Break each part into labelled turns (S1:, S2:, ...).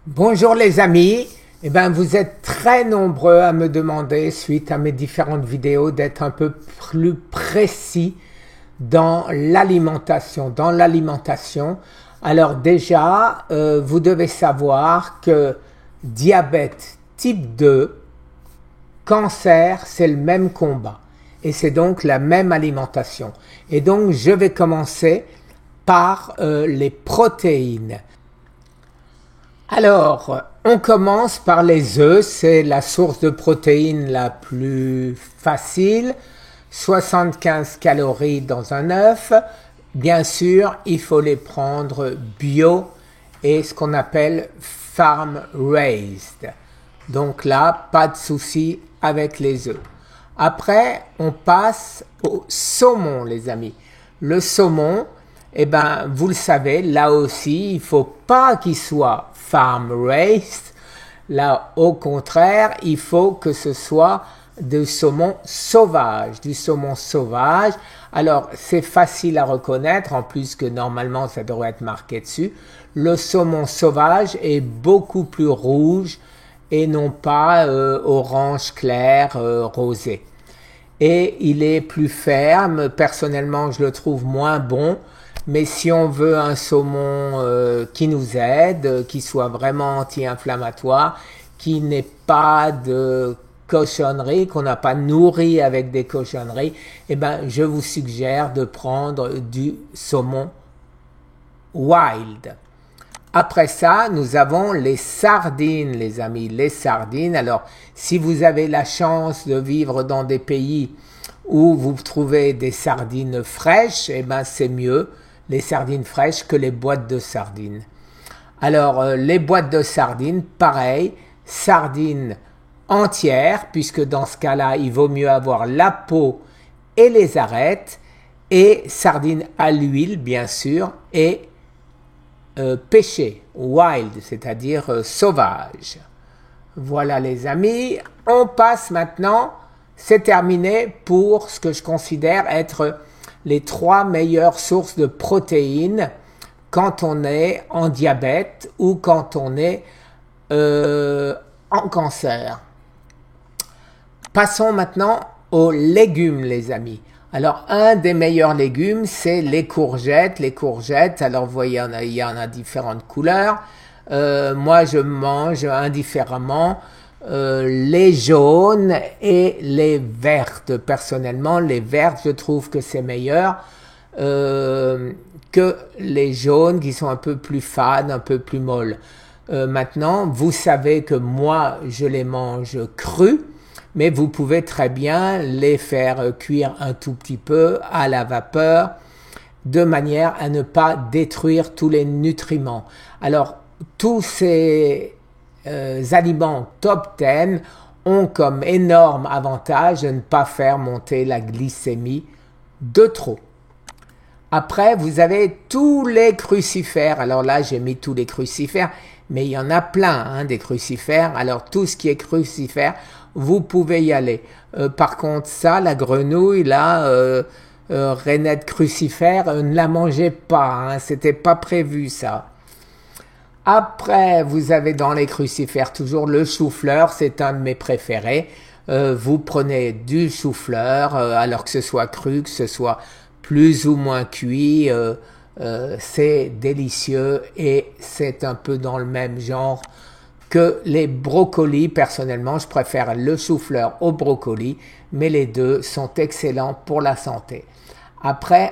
S1: Bonjour les amis, vous êtes très nombreux à me demander, suite à mes différentes vidéos, d'être un peu plus précis dans l'alimentation. Alors déjà, vous devez savoir que diabète type 2, cancer, c'est le même combat. Et c'est donc la même alimentation. Et donc, je vais commencer par les protéines. Alors, on commence par les œufs, c'est la source de protéines la plus facile. 75 calories dans un œuf. Bien sûr, il faut les prendre bio et ce qu'on appelle farm raised. Donc là, pas de souci avec les œufs. Après, on passe au saumon, les amis. Le saumon, vous le savez, là aussi, il faut pas qu'il soit farm raised. Là, au contraire, il faut que ce soit du saumon sauvage. Alors, c'est facile à reconnaître, en plus que normalement, ça devrait être marqué dessus. Le saumon sauvage est beaucoup plus rouge et non pas orange clair, rosé. Et il est plus ferme. Personnellement, je le trouve moins bon. Mais si on veut un saumon qui nous aide, qui soit vraiment anti-inflammatoire, qui n'ait pas de cochonnerie, qu'on n'a pas nourri avec des cochonneries, je vous suggère de prendre du saumon wild. Après ça, nous avons les sardines, les amis, les sardines. Alors, si vous avez la chance de vivre dans des pays où vous trouvez des sardines fraîches, c'est mieux, les sardines fraîches, que les boîtes de sardines. Alors, les boîtes de sardines, pareil, sardines entières, puisque dans ce cas-là, il vaut mieux avoir la peau et les arêtes, et sardines à l'huile, bien sûr, et pêchées, wild, c'est-à-dire sauvage. Voilà les amis, on passe maintenant, c'est terminé pour ce que je considère être les 3 meilleures sources de protéines quand on est en diabète ou quand on est en cancer. Passons maintenant aux légumes, les amis. Alors, un des meilleurs légumes, c'est les courgettes. Les courgettes, alors vous voyez, il y en a différentes couleurs. Moi, je mange indifféremment les jaunes et les vertes. Personnellement, les vertes, je trouve que c'est meilleur que les jaunes qui sont un peu plus fades, un peu plus molles. Maintenant, vous savez que moi, je les mange crus, mais vous pouvez très bien les faire cuire un tout petit peu à la vapeur, de manière à ne pas détruire tous les nutriments. Alors, tous ces aliments top 10 ont comme énorme avantage de ne pas faire monter la glycémie de trop. Après, vous avez tous les crucifères. Alors là, j'ai mis tous les crucifères, mais il y en a plein des crucifères. Alors tout ce qui est crucifère, vous pouvez y aller. Par contre, ça, la grenouille, là, rainette crucifère, ne la mangez pas. C'était pas prévu ça. Après, vous avez dans les crucifères toujours le chou-fleur, c'est un de mes préférés. Vous prenez du chou-fleur, alors que ce soit cru, que ce soit plus ou moins cuit, c'est délicieux et c'est un peu dans le même genre que les brocolis. Personnellement, je préfère le chou-fleur au brocoli, mais les deux sont excellents pour la santé. Après,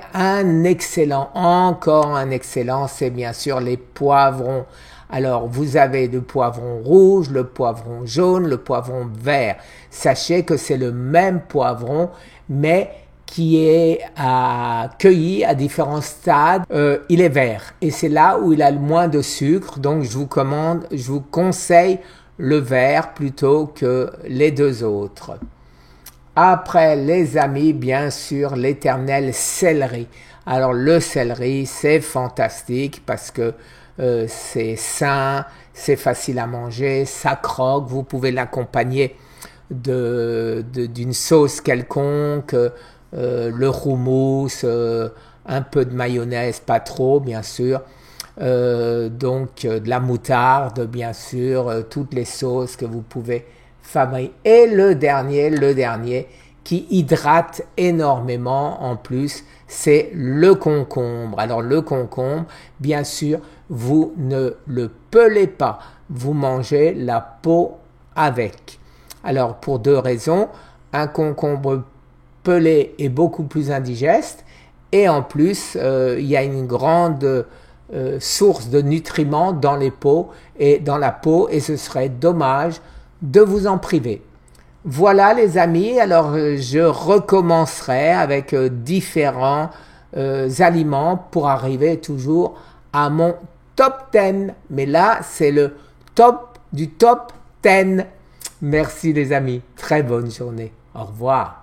S1: encore un excellent, c'est bien sûr les poivrons. Alors, vous avez le poivron rouge, le poivron jaune, le poivron vert. Sachez que c'est le même poivron, mais qui est cueilli à différents stades. Il est vert et c'est là où il a le moins de sucre. Donc, je vous conseille le vert plutôt que les deux autres. Après, les amis, bien sûr, l'éternel céleri. Alors, le céleri, c'est fantastique parce que c'est sain, c'est facile à manger, ça croque. Vous pouvez l'accompagner d'une sauce quelconque, le houmous, un peu de mayonnaise, pas trop, bien sûr. donc de la moutarde, bien sûr, toutes les sauces que vous pouvez fabriquer. Et le dernier qui hydrate énormément en plus, c'est le concombre. Alors le concombre, bien sûr, vous ne le pelez pas, vous mangez la peau avec. Alors pour deux raisons, un concombre pelé est beaucoup plus indigeste et en plus il y a une grande source de nutriments dans les peaux et dans la peau et ce serait dommage de vous en priver. Voilà les amis, alors je recommencerai avec différents aliments pour arriver toujours à mon top 10. Mais là, c'est le top du top 10. Merci les amis, très bonne journée. Au revoir.